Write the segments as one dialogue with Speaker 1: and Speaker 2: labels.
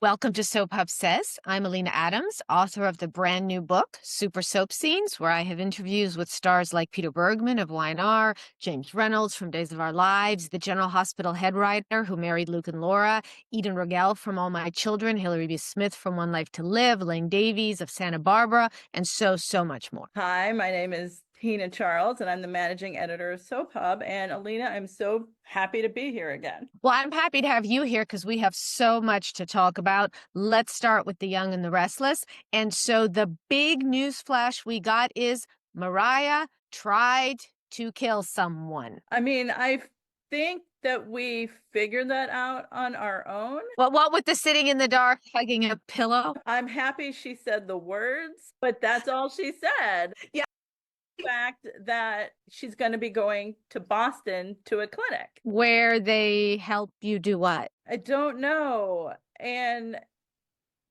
Speaker 1: Welcome to Soap Hub Says. I'm Alina Adams, author of the brand new book, Super Soap Scenes, where I have interviews with stars like Peter Bergman of Y&R, James Reynolds from Days of Our Lives, the General Hospital head writer who married Luke and Laura, Eden Rogel from All My Children, Hilary B. Smith from One Life to Live, Elaine Davies of Santa Barbara, and so much more.
Speaker 2: Hi, my name is Tina Charles, and I'm the managing editor of Soap Hub. And Alina, I'm so happy to be here again.
Speaker 1: Well, I'm happy to have you here because we have so much to talk about. Let's start with The Young and the Restless. And so the big news flash we got is Mariah tried to kill someone.
Speaker 2: I mean, I think that we figured that out on our own.
Speaker 1: Well, what with the sitting in the dark, hugging a pillow?
Speaker 2: I'm happy she said the words, but that's all she said. Yeah. The fact that she's going to be going to Boston to a clinic.
Speaker 1: Where they help you do what?
Speaker 2: I don't know. And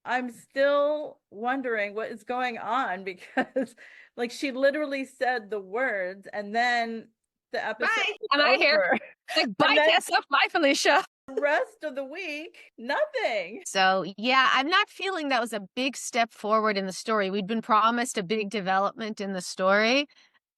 Speaker 2: I'm still wondering what is going on because like she literally said the words and then the episode
Speaker 1: Am I here? Like, bye, Tessa. Bye, Felicia.
Speaker 2: The rest of the week, nothing.
Speaker 1: So, yeah, I'm not feeling that was a big step forward in the story. We'd been promised a big development in the story.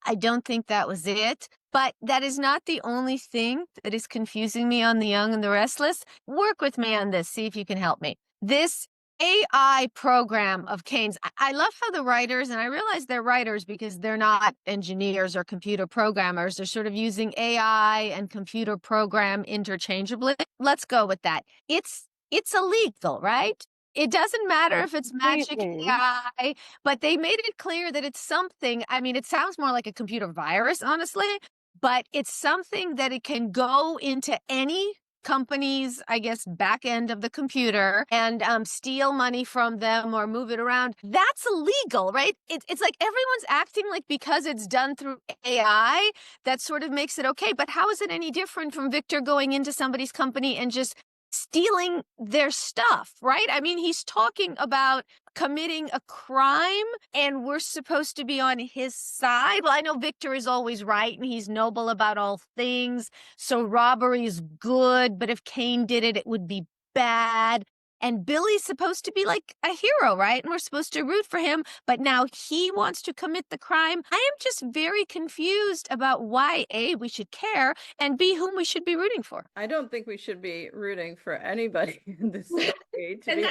Speaker 1: I don't think that was it. But that is not the only thing that is confusing me on The Young and the Restless. Work with me on this. See if you can help me. This AI program of Kane's. I love how the writers, and I realize they're writers because they're not engineers or computer programmers. They're sort of using AI and computer program interchangeably. Let's go with that. It's illegal, right? It doesn't matter if it's magic AI, but they made it clear that it's something. I mean, it sounds more like a computer virus, honestly, but it's something that it can go into any company's, I guess, back end of the computer and steal money from them or move it around. That's illegal, right? It's like everyone's acting like because it's done through AI, that sort of makes it okay. But how is it any different from Victor going into somebody's company and just stealing their stuff, right? I mean, he's talking about committing a crime and we're supposed to be on his side. Well, I know Victor is always right and he's noble about all things. So robbery is good, but if Kane did it, it would be bad. And Billy's supposed to be like a hero, right? And we're supposed to root for him. But now he wants to commit the crime. I am just very confused about why, A, we should care, and B, whom we should be rooting for.
Speaker 2: I don't think we should be rooting for anybody in this story.
Speaker 1: And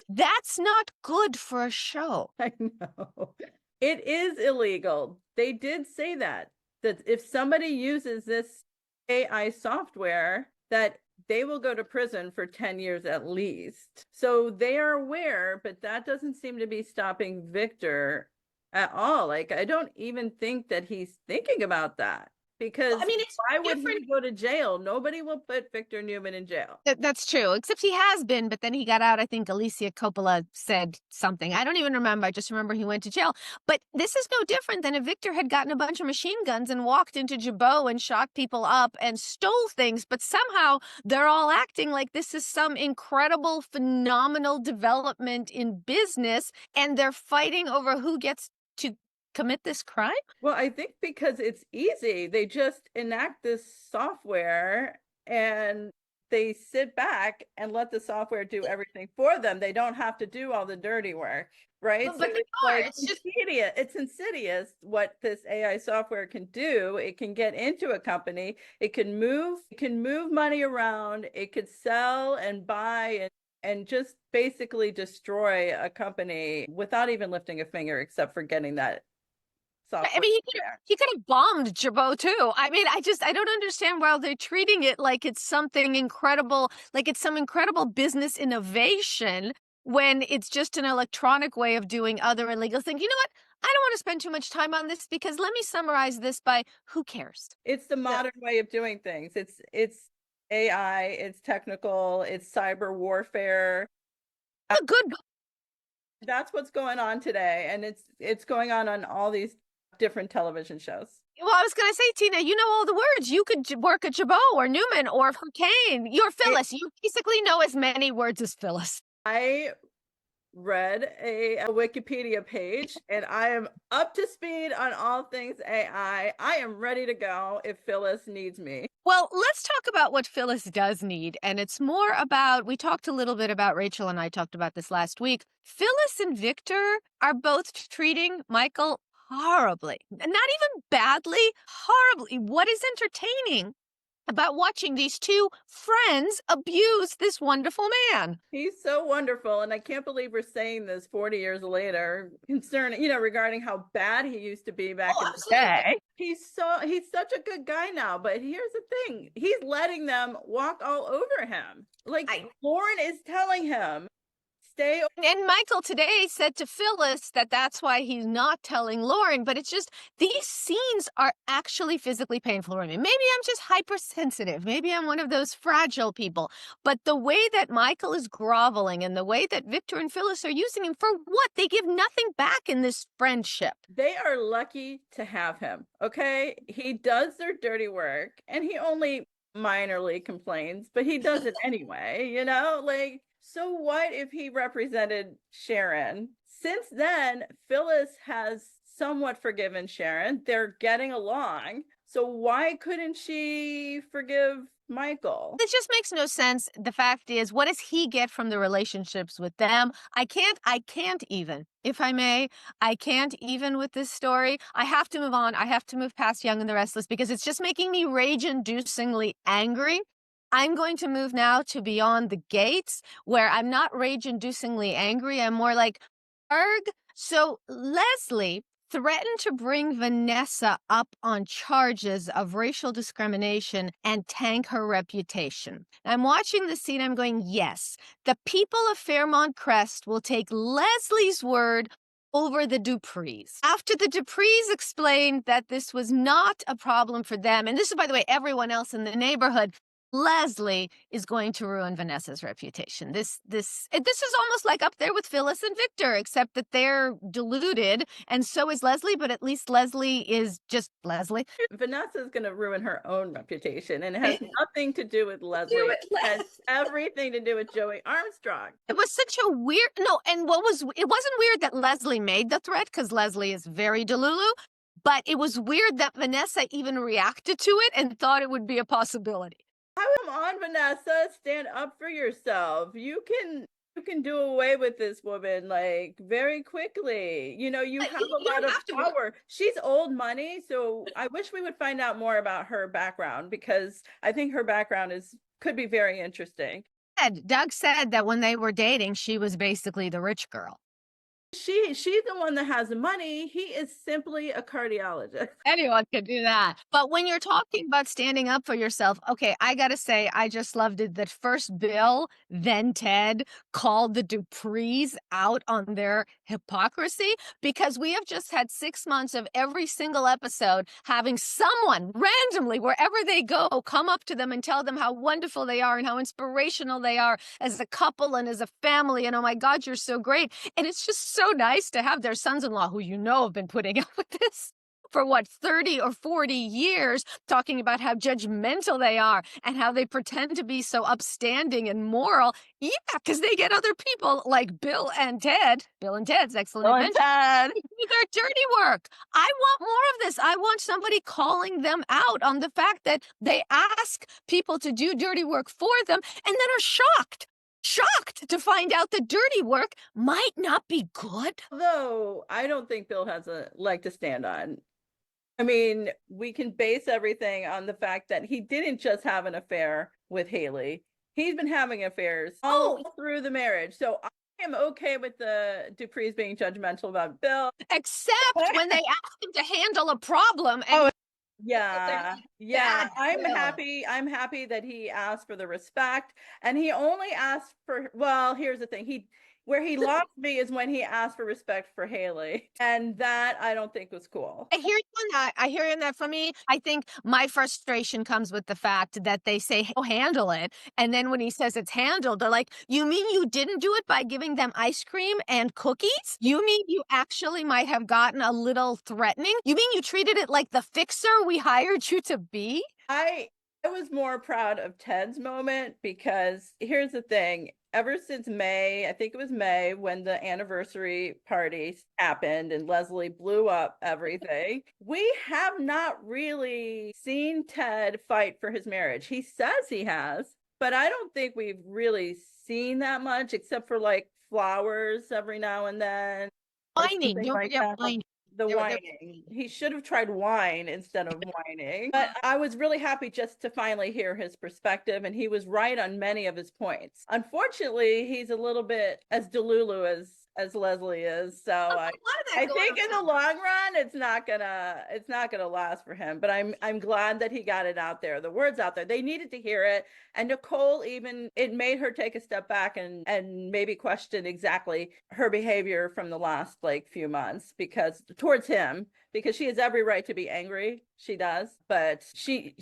Speaker 1: that's not good for a show.
Speaker 2: I know. It is illegal. They did say that if somebody uses this AI software, that they will go to prison for 10 years at least. So they are aware, but that doesn't seem to be stopping Victor at all. Like, I don't even think that he's thinking about that. Because I mean, why would he go to jail? Nobody will put Victor Newman in jail.
Speaker 1: That's true, except he has been, but then he got out. I think Alicia Coppola said something. I don't even remember. I just remember he went to jail. But this is no different than if Victor had gotten a bunch of machine guns and walked into Jabot and shot people up and stole things. But somehow they're all acting like this is some incredible, phenomenal development in business. And they're fighting over who gets to commit this crime?
Speaker 2: Well, I think because it's easy. They just enact this software and they sit back and let the software do everything for them. They don't have to do all the dirty work, right?
Speaker 1: But it's just
Speaker 2: insidious. It's insidious what this AI software can do. It can get into a company. It can move money around. It could sell and buy and just basically destroy a company without even lifting a finger, except for getting that software.
Speaker 1: I mean, he could have bombed Jabot too. I mean, I don't understand why they're treating it like it's something incredible, like it's some incredible business innovation when it's just an electronic way of doing other illegal things. You know what? I don't want to spend too much time on this because let me summarize this by who cares?
Speaker 2: It's the modern way of doing things. It's AI, it's technical, it's cyber warfare.
Speaker 1: A good.
Speaker 2: That's what's going on today, and it's going on all these different television shows.
Speaker 1: Well, I was going to say, Tina, you know all the words. You could work at Jabot or Newman or for Kane. You're Phyllis. You basically know as many words as Phyllis.
Speaker 2: I read a Wikipedia page and I am up to speed on all things AI. I am ready to go if Phyllis needs me.
Speaker 1: Well, let's talk about what Phyllis does need. And it's more about, we talked a little bit about, Rachel and I talked about this last week. Phyllis and Victor are both treating Michael horribly. Not even badly, horribly. What is entertaining about watching these two friends abuse this wonderful man?
Speaker 2: He's so wonderful. And I can't believe we're saying this 40 years later, concerning, regarding how bad he used to be back in the day. He's such a good guy now. But here's the thing. He's letting them walk all over him. Like Lauren is telling him, stay.
Speaker 1: And Michael today said to Phyllis that that's why he's not telling Lauren, but it's just these scenes are actually physically painful for me. Maybe I'm just hypersensitive. Maybe I'm one of those fragile people. But the way that Michael is groveling and the way that Victor and Phyllis are using him for what? They give nothing back in this friendship.
Speaker 2: They are lucky to have him. Okay. He does their dirty work and he only minorly complains, but he does it anyway, like. So what if he represented Sharon? Since then, Phyllis has somewhat forgiven Sharon. They're getting along. So why couldn't she forgive Michael?
Speaker 1: It just makes no sense. The fact is, what does he get from the relationships with them? I can't even, if I may, I can't even with this story. I have to move on. I have to move past Young and the Restless because it's just making me rage-inducingly angry. I'm going to move now to Beyond the Gates, where I'm not rage-inducingly angry. I'm more like, arg. So Leslie threatened to bring Vanessa up on charges of racial discrimination and tank her reputation. I'm watching the scene. I'm going, yes, the people of Fairmont Crest will take Leslie's word over the Duprees. After the Duprees explained that this was not a problem for them, and this is, by the way, everyone else in the neighborhood, Leslie is going to ruin Vanessa's reputation. This is almost like up there with Phyllis and Victor, except that they're deluded, and so is Leslie, but at least Leslie is just Leslie.
Speaker 2: Vanessa is going to ruin her own reputation, and it has nothing to do with Leslie. It has everything to do with Joey Armstrong.
Speaker 1: It was such a weird, no, and it wasn't weird that Leslie made the threat, because Leslie is very delulu, but it was weird that Vanessa even reacted to it and thought it would be a possibility.
Speaker 2: Come on, Vanessa, stand up for yourself. You can do away with this woman like very quickly. You have a lot of power. She's old money, so I wish we would find out more about her background because I think her background could be very interesting.
Speaker 1: Doug said that when they were dating, she was basically the rich girl.
Speaker 2: She's the one that has the money. He is simply a cardiologist.
Speaker 1: Anyone could do that. But when you're talking about standing up for yourself, okay, I gotta say, I just loved it that first Bill, then Ted called the Duprees out on their hypocrisy, because we have just had 6 months of every single episode having someone randomly, wherever they go, come up to them and tell them how wonderful they are and how inspirational they are as a couple and as a family. And oh my God, you're so great. And it's just so nice to have their sons-in-law, who have been putting up with this for 30 or 40 years, talking about how judgmental they are and how they pretend to be so upstanding and moral. Yeah, because they get other people like Bill and Ted's Excellent Adventure, do their dirty work. I want more of this. I want somebody calling them out on the fact that they ask people to do dirty work for them and then are shocked to find out the dirty work might not be good.
Speaker 2: Though I don't think Bill has a leg to stand on. I mean, we can base everything on the fact that he didn't just have an affair with Haley. He's been having affairs all through the marriage. So I am okay with the Duprees being judgmental about Bill.
Speaker 1: Except when they ask him to handle a problem. And
Speaker 2: yeah. I'm happy that he asked for the respect, and he only asked for, well, here's the thing. Where he lost me is when he asked for respect for Haley. And that I don't think was cool.
Speaker 1: I hear you on that. I hear you on that. For me, I think my frustration comes with the fact that they say, oh, handle it. And then when he says it's handled, they're like, you mean you didn't do it by giving them ice cream and cookies? You mean you actually might have gotten a little threatening? You mean you treated it like the fixer we hired you to be?
Speaker 2: I was more proud of Ted's moment because here's the thing. ever since May, I think it was May when the anniversary party happened and Leslie blew up everything, we have not really seen Ted fight for his marriage. He says he has, but I don't think we've really seen that much except for like flowers every now and then or
Speaker 1: Whining.
Speaker 2: something
Speaker 1: Don't
Speaker 2: like
Speaker 1: forget
Speaker 2: that.
Speaker 1: whining.
Speaker 2: The
Speaker 1: There
Speaker 2: whining. He should have tried wine instead of whining. But I was really happy just to finally hear his perspective, and he was right on many of his points. Unfortunately, he's a little bit as delulu as Leslie is. So I think in the long run, it's not gonna last for him. But I'm glad that he got it out there. The words out there. They needed to hear it. And Nicole, even it made her take a step back and maybe question exactly her behavior from the last like few months because towards him, because she has every right to be angry. She does, but she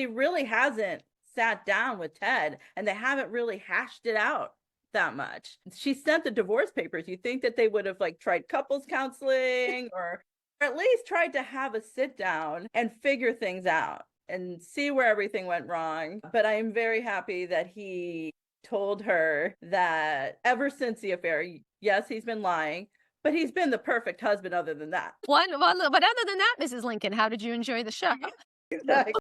Speaker 2: really hasn't sat down with Ted and they haven't really hashed it out that much. She sent the divorce papers. You think that they would have like tried couples counseling or at least tried to have a sit down and figure things out and see where everything went wrong. But I am very happy that he told her that ever since the affair, yes, he's been lying, but he's been the perfect husband other than that.
Speaker 1: but other than that, Mrs. Lincoln, how did you enjoy the show?
Speaker 2: Exactly.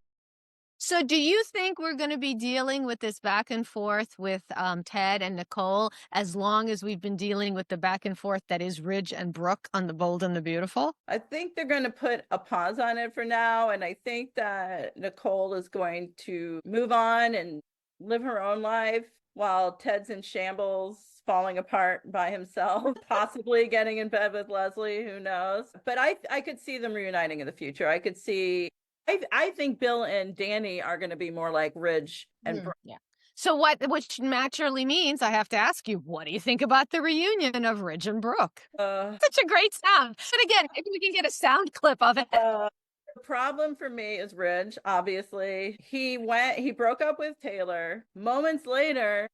Speaker 1: So do you think we're going to be dealing with this back and forth with Ted and Nicole as long as we've been dealing with the back and forth that is Ridge and Brooke on The Bold and the Beautiful?
Speaker 2: I think they're going to put a pause on it for now. And I think that Nicole is going to move on and live her own life while Ted's in shambles, falling apart by himself, possibly getting in bed with Leslie, who knows. But I could see them reuniting in the future. I could see I think Bill and Danny are going to be more like Ridge and Brooke.
Speaker 1: Yeah. So which naturally means I have to ask you, what do you think about the reunion of Ridge and Brooke? Such a great sound. But again, maybe we can get a sound clip of it.
Speaker 2: The problem for me is Ridge, obviously. He broke up with Taylor. Moments later,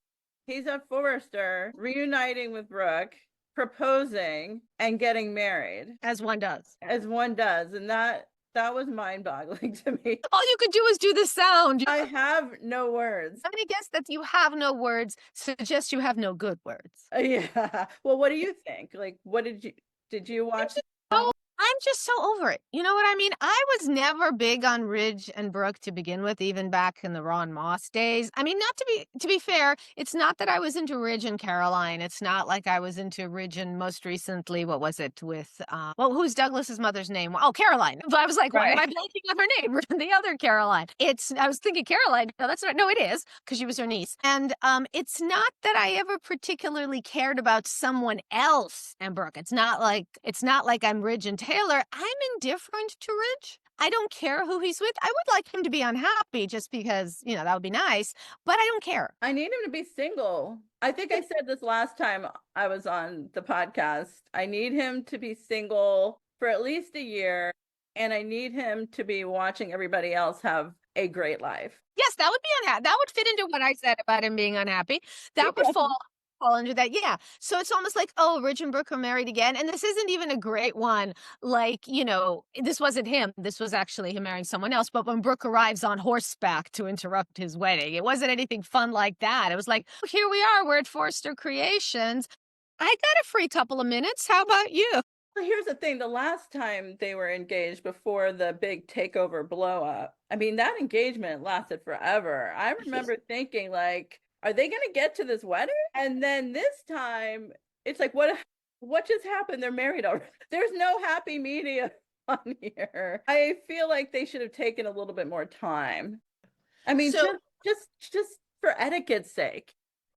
Speaker 2: he's at Forrester, reuniting with Brooke, proposing, and getting married.
Speaker 1: As one does.
Speaker 2: As one does. And that was mind-boggling to me.
Speaker 1: All you could do is do the sound.
Speaker 2: I have no words.
Speaker 1: I'm going to guess that you have no words suggests you have no good words.
Speaker 2: Yeah. Well, what do you think? Like, what did you watch?
Speaker 1: I'm just so over it. You know what I mean? I was never big on Ridge and Brooke to begin with, even back in the Ron Moss days. I mean, not to be fair, it's not that I was into Ridge and Caroline. It's not like I was into Ridge and most recently, what was it with well, who's Douglas's mother's name? Oh, Caroline. But I was like, why am I blanking on her name? The other Caroline. I was thinking Caroline. No, that's not. No, it is because she was her niece. And it's not that I ever particularly cared about someone else and Brooke. It's not like I'm Ridge and Taylor. I'm indifferent to Ridge. I don't care who he's with. I would like him to be unhappy just because, that would be nice, but I don't care.
Speaker 2: I need him to be single. I think I said this last time I was on the podcast. I need him to be single for at least a year, and I need him to be watching everybody else have a great life.
Speaker 1: Yes, that would be unhappy. That would fit into what I said about him being unhappy. That would fall under that. Yeah. So it's almost like, oh, Ridge and Brooke are married again. And this isn't even a great one. Like, this wasn't him. This was actually him marrying someone else. But when Brooke arrives on horseback to interrupt his wedding, it wasn't anything fun like that. It was like, oh, here we are. We're at Forster Creations. I got a free couple of minutes. How about you?
Speaker 2: Well, here's the thing. The last time they were engaged before the big takeover blow up, I mean, that engagement lasted forever. I remember thinking like, are they going to get to this wedding? And then this time it's like, what just happened? They're married already. There's no happy medium on here. I feel like they should have taken a little bit more time. I mean, just for etiquette's sake.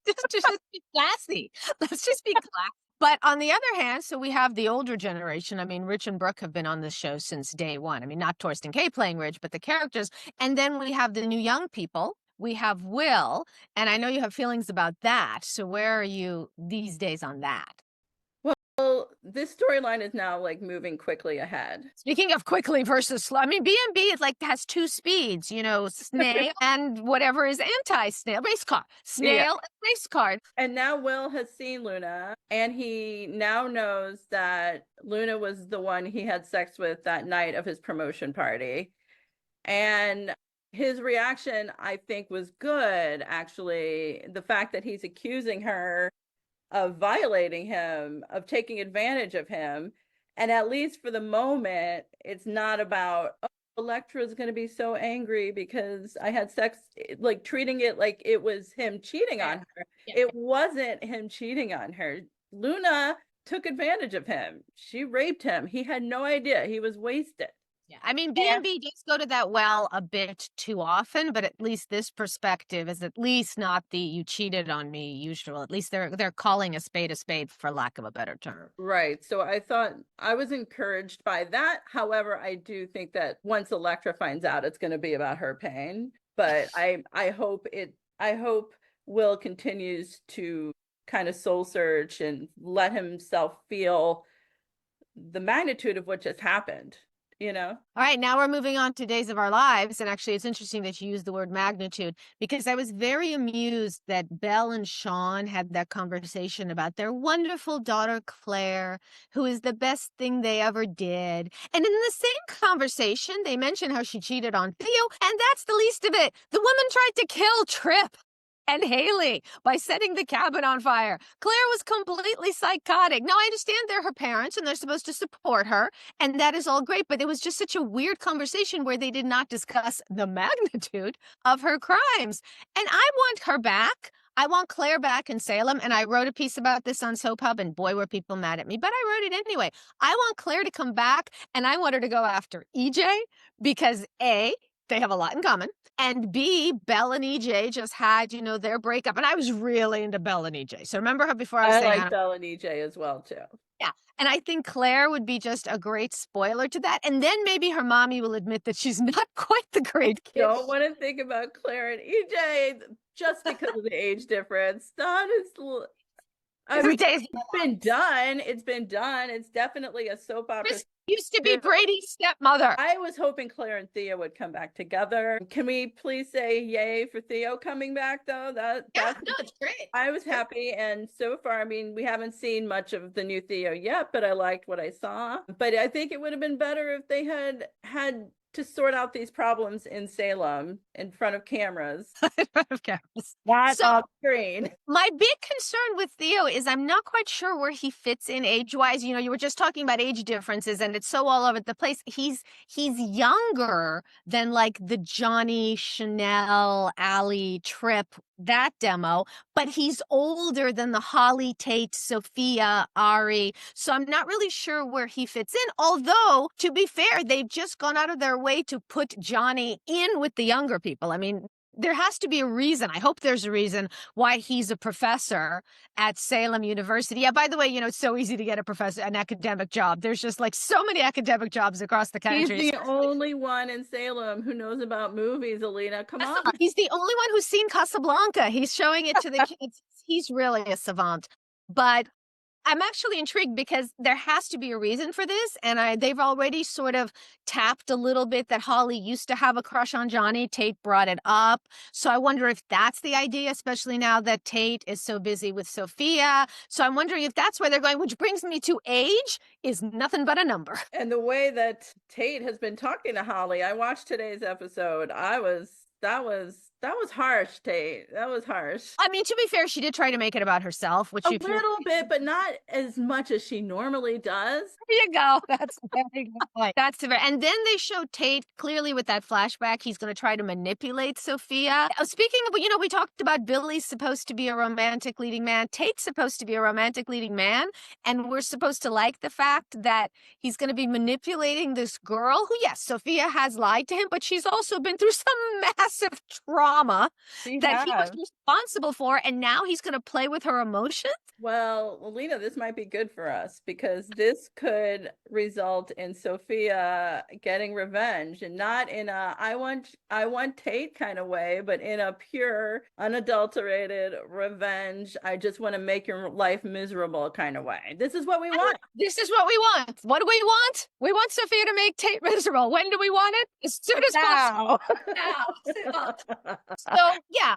Speaker 1: Just be classy. Let's just be classy. But on the other hand, so we have the older generation. I mean, Rich and Brooke have been on this show since day one. I mean, not Torsten K playing Rich, but the characters. And then we have the new young people. We have Will, and I know you have feelings about that. So where are you these days on that?
Speaker 2: Well, this storyline is now like moving quickly ahead.
Speaker 1: Speaking of quickly versus slow, I mean, B&B it like has two speeds, snail and whatever is anti-snail, race car, snail and race car.
Speaker 2: And now Will has seen Luna, and he now knows that Luna was the one he had sex with that night of his promotion party. And his reaction, I think, was good, actually. The fact that he's accusing her of violating him, of taking advantage of him. And at least for the moment, it's not about, oh, Electra's going to be so angry because I had sex, like treating it like it was him cheating on her.
Speaker 1: Yeah.
Speaker 2: It wasn't him cheating on her. Luna took advantage of him. She raped him. He had no idea. He was wasted.
Speaker 1: Yeah. I mean,
Speaker 2: And
Speaker 1: B&B does go to that well a bit too often, but at least this perspective is at least not the "you cheated on me" usual. At least they're calling a spade for lack of a better term.
Speaker 2: right. So I thought I was encouraged by that. However, I do think that once Electra finds out, it's going to be about her pain. But I hope Will continues to kind of soul search and let himself feel the magnitude of what just happened, you know?
Speaker 1: All right, now we're moving on to Days of Our Lives. And actually, it's interesting that you used the word magnitude because I was very amused that Belle and Sean had that conversation about their wonderful daughter, Claire, who is the best thing they ever did. And in the same conversation, they mentioned how she cheated on Theo, and that's the least of it. The woman tried to kill Trip and Haley by setting the cabin on fire. Claire was completely psychotic. Now, I understand they're her parents and they're supposed to support her, and that is all great, but it was just such a weird conversation where they did not discuss the magnitude of her crimes. And I want her back. I want Claire back in Salem, and I wrote a piece about this on Soap Hub, and boy, were people mad at me, but I wrote it anyway. I want Claire to come back, and I want her to go after EJ because A, they have a lot in common. And B, Belle and EJ just had, their breakup. And I was really into Belle and EJ. So remember how before I was
Speaker 2: I
Speaker 1: saying,
Speaker 2: like Belle and EJ as well, too.
Speaker 1: yeah. And I think Claire would be just a great spoiler to that. And then maybe her mommy will admit that she's not quite the great kid.
Speaker 2: Don't want to think about Claire and EJ just because of the age difference. That is, I mean,
Speaker 1: Days
Speaker 2: it's been done. It's been done. It's definitely a soap opera.
Speaker 1: Chris used to be Brady's stepmother.
Speaker 2: I was hoping Claire and Theo would come back together. Can we please say yay for Theo coming back, though?
Speaker 1: Yeah, no, it's great.
Speaker 2: I was happy, and so far, I mean, we haven't seen much of the new Theo yet, but I liked what I saw. But I think it would have been better if they had to sort out these problems in Salem in front of cameras.
Speaker 1: In front of cameras.
Speaker 2: Not
Speaker 1: So-
Speaker 2: off screen.
Speaker 1: My big concern with Theo is I'm not quite sure where he fits in age-wise. You were just talking about age differences, and it's so all over the place. He's younger than like the Johnny, Chanel, Allie, Trip, that demo, but he's older than the Holly, Tate, Sophia, Ari. So I'm not really sure where he fits in. Although, to be fair, they've just gone out of their way to put Johnny in with the younger people. I mean, there has to be a reason. I hope there's a reason why he's a professor at Salem University. Yeah, by the way, it's so easy to get an academic job. There's just like so many academic jobs across the country.
Speaker 2: He's the only one in Salem who knows about movies, Alina. Come on.
Speaker 1: He's the only one who's seen Casablanca. He's showing it to the kids. He's really a savant. But I'm actually intrigued because there has to be a reason for this. And they've already sort of tapped a little bit that Holly used to have a crush on Johnny. Tate brought it up. So I wonder if that's the idea, especially now that Tate is so busy with Sophia. So I'm wondering if that's where they're going, which brings me to age is nothing but a number.
Speaker 2: And the way that Tate has been talking to Holly, I watched today's episode. That was harsh, Tate. That was harsh.
Speaker 1: I mean, to be fair, she did try to make it about herself, which
Speaker 2: A little bit, but not as much as she normally does.
Speaker 1: There you go. That's a very good point. That's fair. And then they show Tate clearly with that flashback. He's going to try to manipulate Sophia. Speaking of, we talked about Billy's supposed to be a romantic leading man. Tate's supposed to be a romantic leading man. And we're supposed to like the fact that he's going to be manipulating this girl who, yes, Sophia has lied to him, but she's also been through some massive trauma that he was responsible for, and now he's going to play with her emotions?
Speaker 2: Well, Alina, this might be good for us because this could result in Sophia getting revenge, and not in a I want Tate kind of way, but in a pure, unadulterated revenge. I just want to make your life miserable kind of way. This is what we want.
Speaker 1: This is what we want. What do we want? We want Sophia to make Tate miserable. When do we want it? As soon as possible. Now.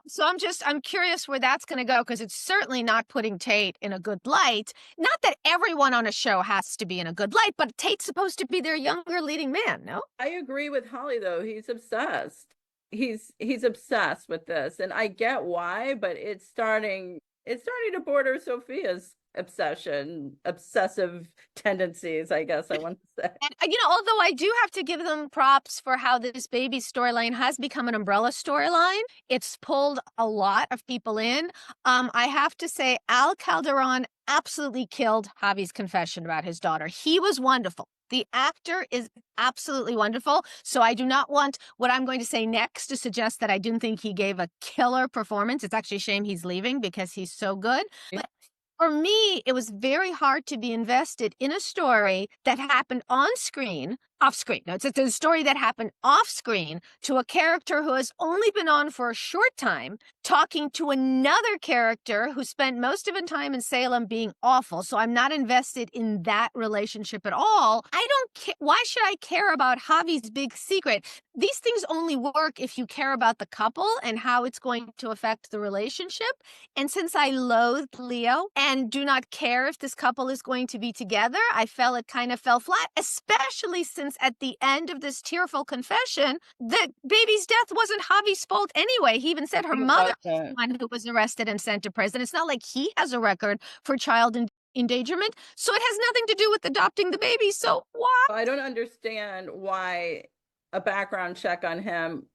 Speaker 1: So I'm curious where that's going to go, because it's certainly not putting Tate in a good light. Not that everyone on a show has to be in a good light, but Tate's supposed to be their younger leading man, no?
Speaker 2: I agree with Holly, though. He's obsessed. he's obsessed with this, and I get why, but it's starting to border Sophia's obsessive tendencies, I guess I want to say.
Speaker 1: And, although I do have to give them props for how this baby storyline has become an umbrella storyline, it's pulled a lot of people in. I have to say, Al Calderon absolutely killed Javi's confession about his daughter. He was wonderful. The actor is absolutely wonderful. So I do not want what I'm going to say next to suggest that I didn't think he gave a killer performance. It's actually a shame he's leaving because he's so good. But for me, it was very hard to be invested in a story that happened on screen, off screen. No, it's a story that happened off screen to a character who has only been on for a short time, talking to another character who spent most of his time in Salem being awful. So I'm not invested in that relationship at all. I don't care. Why should I care about Javi's big secret? These things only work if you care about the couple and how it's going to affect the relationship. And since I loathed Leo and do not care if this couple is going to be together, I felt it kind of fell flat, especially since at the end of this tearful confession, the baby's death wasn't Javi's fault anyway. He even said her mother was the one who was arrested and sent to prison. It's not like he has a record for child endangerment. So it has nothing to do with adopting the baby. So why?
Speaker 2: I don't understand why a background check on him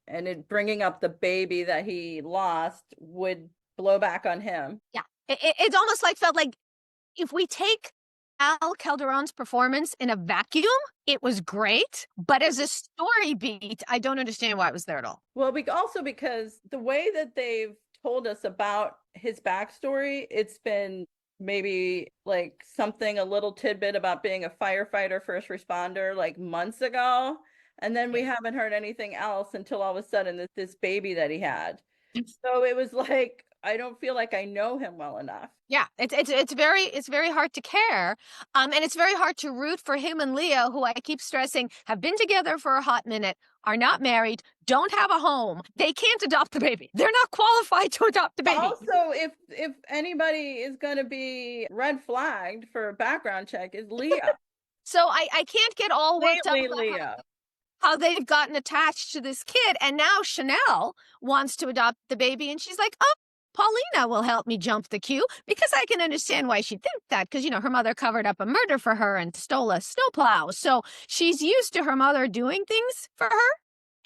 Speaker 2: and it bringing up the baby that he lost would blow back on him.
Speaker 1: Yeah, it almost felt like if we take Al Calderon's performance in a vacuum, it was great. But as a story beat, I don't understand why it was there at all.
Speaker 2: Well, also because the way that they've told us about his backstory, it's been maybe like something, a little tidbit about being a firefighter, first responder, like months ago. And then we haven't heard anything else until all of a sudden this baby that he had. So it was like, I don't feel like I know him well enough.
Speaker 1: Yeah, it's very hard to care, and it's very hard to root for him and Leo, who I keep stressing have been together for a hot minute, are not married, don't have a home. They can't adopt the baby. They're not qualified to adopt the baby.
Speaker 2: Also, if anybody is going to be red flagged for a background check, is Leo.
Speaker 1: So I can't get all worked up about
Speaker 2: Leo.
Speaker 1: how they've gotten attached to this kid, and now Chanel wants to adopt the baby, and she's like, oh, Paulina will help me jump the queue, because I can understand why she'd think that, because, her mother covered up a murder for her and stole a snowplow. So she's used to her mother doing things for her.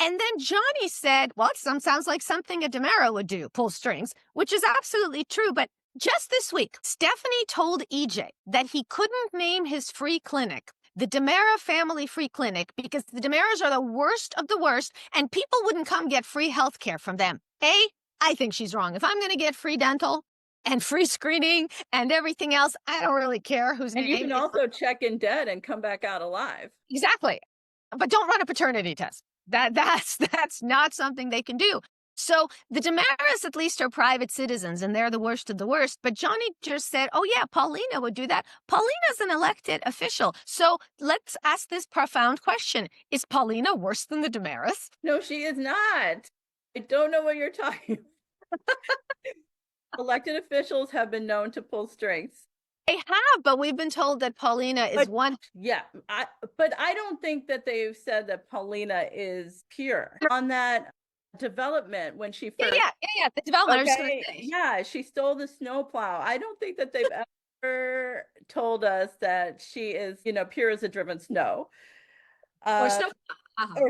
Speaker 1: And then Johnny said, well, it sounds like something a DiMera would do, pull strings, which is absolutely true. But just this week, Stephanie told EJ that he couldn't name his free clinic the DiMera Family Free Clinic because the DiMeras are the worst of the worst, and people wouldn't come get free health care from them. I think she's wrong. If I'm going to get free dental and free screening and everything else, I don't really care whose name.
Speaker 2: And you can also check in dead and come back out alive.
Speaker 1: Exactly. But don't run a paternity test. That's not something they can do. So the DiMeras at least are private citizens and they're the worst of the worst. But Johnny just said, oh yeah, Paulina would do that. Paulina's an elected official. So let's ask this profound question. Is Paulina worse than the DiMeras?
Speaker 2: No, she is not. I don't know what you're talking about. Elected officials have been known to pull strings.
Speaker 1: They have, but we've been told that Paulina is one.
Speaker 2: Yeah, but I don't think that they've said that Paulina is pure on that development when she first.
Speaker 1: Yeah, the development.
Speaker 2: Okay, yeah, she stole the snowplow. I don't think that they've ever told us that she is, pure as a driven snow. Or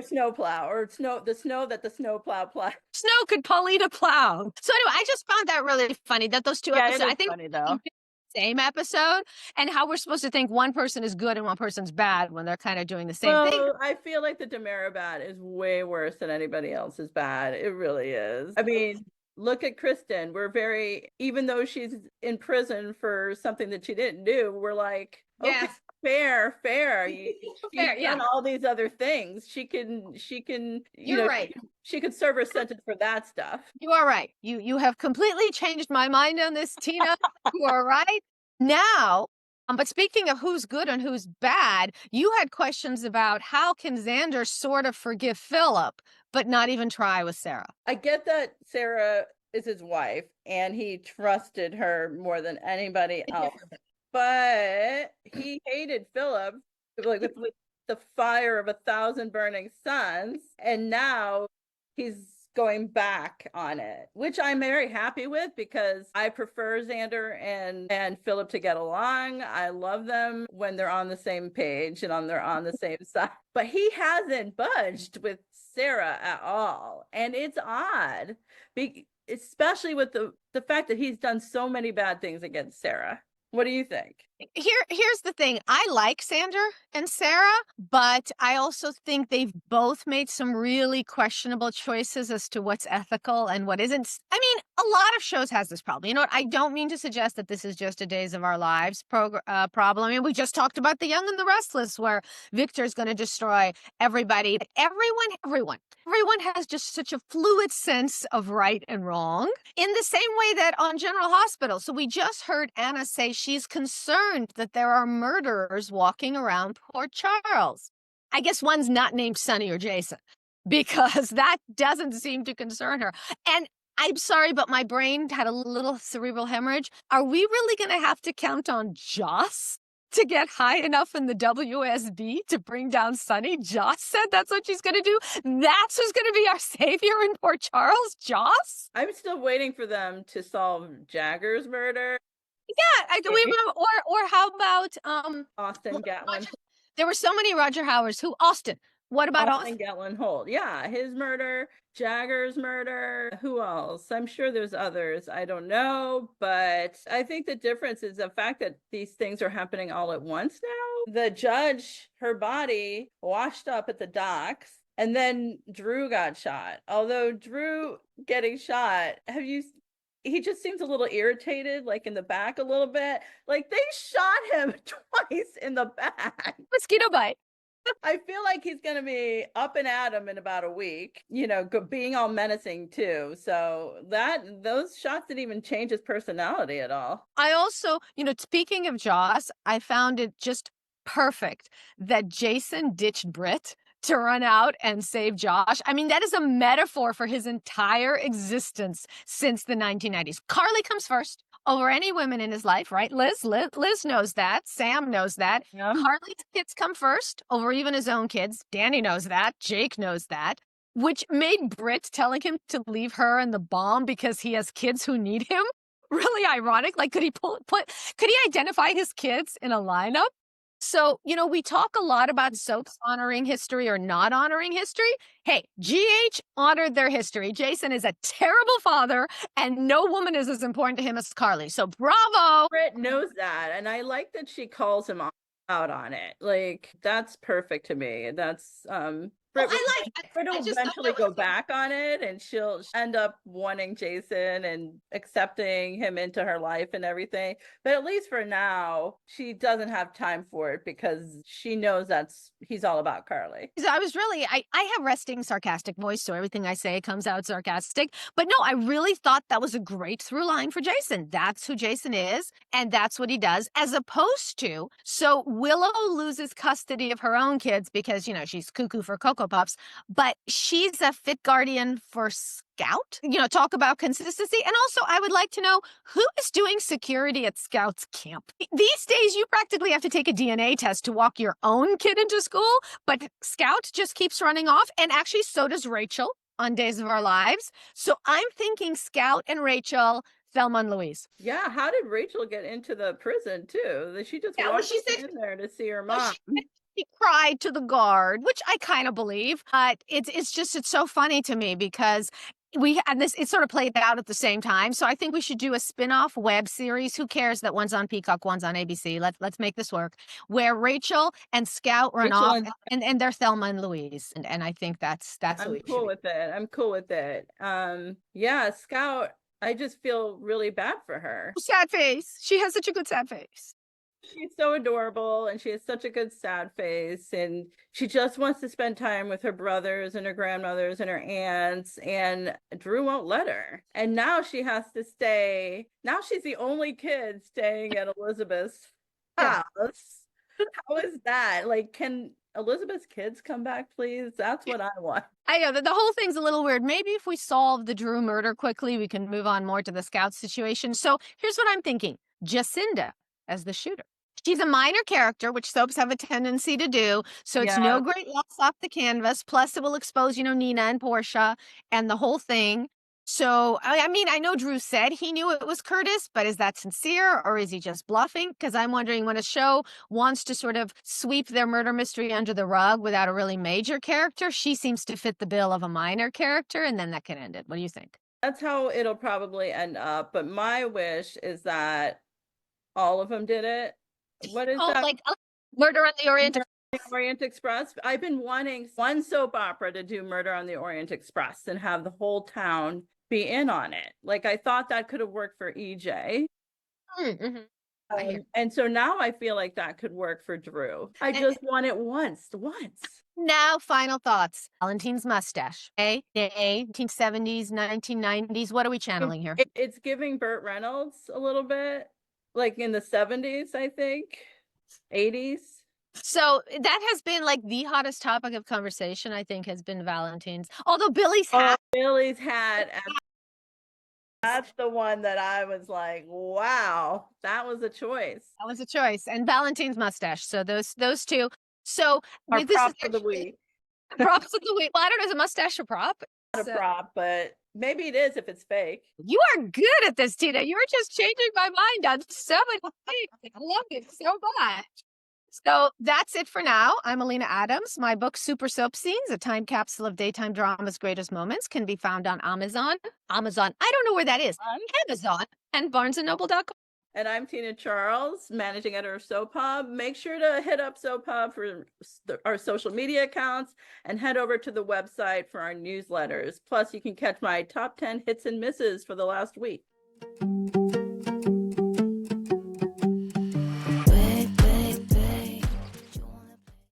Speaker 2: snowplow, or the snow that the snowplow plows.
Speaker 1: Snow could Paulina plow. So anyway, I just found that really funny that those two episodes, I think,
Speaker 2: funny though.
Speaker 1: Same episode, and how we're supposed to think one person is good and one person's bad when they're kind of doing the same thing.
Speaker 2: I feel like the DiMera bad is way worse than anybody else's bad. It really is. I mean, look at Kristen. Even though she's in prison for something that she didn't do, we're like, okay, fair. She's done all these other things. She can.
Speaker 1: You're right.
Speaker 2: She could serve her sentence for that stuff.
Speaker 1: You are right. You have completely changed my mind on this, Tina. You are right. Now, but speaking of who's good and who's bad, you had questions about how can Xander sort of forgive Philip, but not even try with Sarah.
Speaker 2: I get that Sarah is his wife and he trusted her more than anybody else. But he hated Philip with the fire of 1,000 burning suns. And now he's going back on it, which I'm very happy with because I prefer Xander and Philip to get along. I love them when they're on the same page and they're on the same side. But he hasn't budged with Sarah at all, and it's odd, especially with the fact that he's done so many bad things against Sarah. What do you think?
Speaker 1: Here's the thing. I like Xander and Sarah, but I also think they've both made some really questionable choices as to what's ethical and what isn't. I mean, a lot of shows has this problem. You know what? I don't mean to suggest that this is just a Days of Our Lives problem. I mean, we just talked about The Young and the Restless, where Victor's going to destroy everybody. Everyone has just such a fluid sense of right and wrong, in the same way that on General Hospital. So we just heard Anna say she's concerned that there are murderers walking around Port Charles. I guess one's not named Sonny or Jason, because that doesn't seem to concern her. And I'm sorry, but my brain had a little cerebral hemorrhage. Are we really going to have to count on Joss to get high enough in the WSB to bring down Sonny? Joss said that's what she's going to do. That's who's going to be our savior in Port Charles, Joss?
Speaker 2: I'm still waiting for them to solve Jagger's murder.
Speaker 1: Yeah, or how about
Speaker 2: Austin Gatlin.
Speaker 1: There were so many Roger Howards. Who? Austin. What about Austin?
Speaker 2: Gatlin Holt. Yeah, his murder, Jagger's murder. Who else? I'm sure there's others. I don't know, but I think the difference is the fact that these things are happening all at once now. The judge, her body washed up at the docks, and then Drew got shot. Although Drew getting shot, he just seems a little irritated, like in the back a little bit. Like they shot him twice in the back.
Speaker 1: Mosquito bite.
Speaker 2: I feel like he's going to be up and at him in about a week, being all menacing too. So those shots didn't even change his personality at all.
Speaker 1: I also, speaking of Joss, I found it just perfect that Jason ditched Britt to run out and save Josh. I mean, that is a metaphor for his entire existence since the 1990s. Carly comes first over any women in his life, right? Liz knows that. Sam knows that.
Speaker 2: Yeah.
Speaker 1: Carly's kids come first over even his own kids. Danny knows that. Jake knows that. Which made Britt telling him to leave her and the bomb because he has kids who need him really ironic. Like, could he identify his kids in a lineup? So, we talk a lot about soaps honoring history or not honoring history. Hey, GH honored their history. Jason is a terrible father, and no woman is as important to him as Carly. So bravo.
Speaker 2: Britt knows that, and I like that she calls him out on it. Like, that's perfect to me. That's Britt will eventually go back on it, and she'll end up wanting Jason and accepting him into her life and everything. But at least for now, she doesn't have time for it because she knows he's all about Carly.
Speaker 1: So I have resting sarcastic voice, so everything I say comes out sarcastic. But no, I really thought that was a great through line for Jason. That's who Jason is, and that's what he does, as opposed to, so Willow loses custody of her own kids because, she's cuckoo for Cocoa Puffs, but she's a fit guardian for Scout. Talk about consistency. And also, I would like to know who is doing security at Scout's camp. These days, you practically have to take a DNA test to walk your own kid into school, but Scout just keeps running off. And actually, so does Rachel on Days of Our Lives. So I'm thinking Scout and Rachel, Thelma and Louise.
Speaker 2: Yeah, how did Rachel get into the prison too? She just walked in there to see her mom.
Speaker 1: She cried to the guard, which I kind of believe. It's so funny to me because it sort of played out at the same time. So I think we should do a spin-off web series. Who cares that one's on Peacock, one's on ABC? Let's make this work. Where Rachel and Scout run off and they're Thelma and Louise. And I think that's
Speaker 2: I'm cool with it. I'm cool with it. Yeah, Scout, I just feel really bad for her.
Speaker 1: Sad face. She has such a good sad face.
Speaker 2: She's so adorable, and she has such a good sad face, and she just wants to spend time with her brothers and her grandmothers and her aunts, and Drew won't let her. And now she has to stay. Now she's the only kid staying at Elizabeth's house. How is that? Like, can Elizabeth's kids come back, please? That's what I want.
Speaker 1: I know that the whole thing's a little weird. Maybe if we solve the Drew murder quickly, we can move on more to the Scout situation. So here's what I'm thinking. Jacinda as the shooter. She's a minor character, which soaps have a tendency to do. So it's
Speaker 2: Yeah,
Speaker 1: no great loss off the canvas. Plus, it will expose, Nina and Portia and the whole thing. So, I mean, I know Drew said he knew it was Curtis, but is that sincere or is he just bluffing? Because I'm wondering when a show wants to sort of sweep their murder mystery under the rug without a really major character, she seems to fit the bill of a minor character, and then that can end it. What do you think?
Speaker 2: that's how it'll probably end up. But my wish is that all of them did it. What is
Speaker 1: Oh,
Speaker 2: that?
Speaker 1: like Murder on the Orient
Speaker 2: Orient Express. I've been wanting one soap opera to do Murder on the Orient Express and have the whole town be in on it. Like I thought that could have worked for EJ.
Speaker 1: Mm-hmm. I hear.
Speaker 2: And so now I feel like that could work for Drew. I just want it once.
Speaker 1: Now, final thoughts. Valentine's mustache. A, 1970s, 1990s. What are we channeling here?
Speaker 2: It's giving Burt Reynolds a little bit, like in the 70s, I think, 80s.
Speaker 1: So that has been like the hottest topic of conversation, I think, has been Valentine's. Although Billy's
Speaker 2: Oh,
Speaker 1: hat.
Speaker 2: Billy's hat. That's the one that I was like, wow, that was a choice.
Speaker 1: That was a choice. And Valentine's mustache. So those two. So
Speaker 2: Our
Speaker 1: this is
Speaker 2: prop of the week.
Speaker 1: props of the week. Well, I don't know, is a mustache a prop?
Speaker 2: Not a prop, but maybe it is if it's fake.
Speaker 1: You are good at this, Tina. You're just changing my mind on so many things. I love it so much. So that's it for now. I'm Alina Adams. My book, Super Soap Scenes, a time capsule of daytime drama's greatest moments, can be found on Amazon. Amazon, I don't know where that is. Amazon and barnesandnoble.com.
Speaker 2: And I'm Tina Charles, managing editor of Soap Hub. Make sure to hit up Soap Hub for our social media accounts and head over to the website for our newsletters. Plus, you can catch my top 10 hits and misses for the last week.